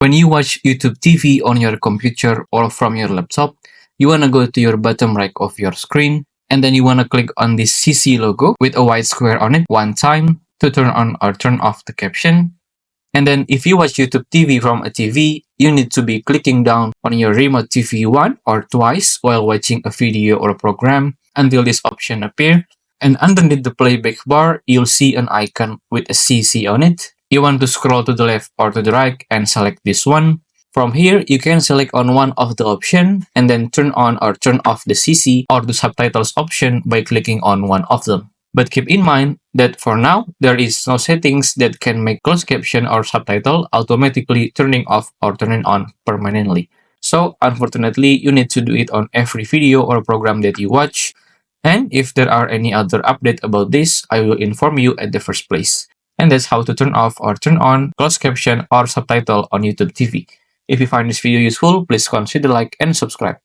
When you watch YouTube TV on your computer or from your laptop, you want to go to your bottom right of your screen, and then you want to click on this CC logo with a white square on it one time to turn on or turn off the caption. And then if you watch YouTube TV from a TV, you need to be clicking down on your remote TV once or twice while watching a video or a program until this option appears. And underneath the playback bar, you'll see an icon with a CC on it. You want to scroll to the left or to the right and select this one. From here, you can select on one of the option and then turn on or turn off the CC or the subtitles option by clicking on one of them. But keep in mind that for now, there is no settings that can make closed caption or subtitle automatically turning off or turning on permanently. So unfortunately, you need to do it on every video or program that you watch. And if there are any other update about this, I will inform you at the first place. And that's how to turn off or turn on closed caption or subtitle on YouTube TV. If you find this video useful, please consider like and subscribe.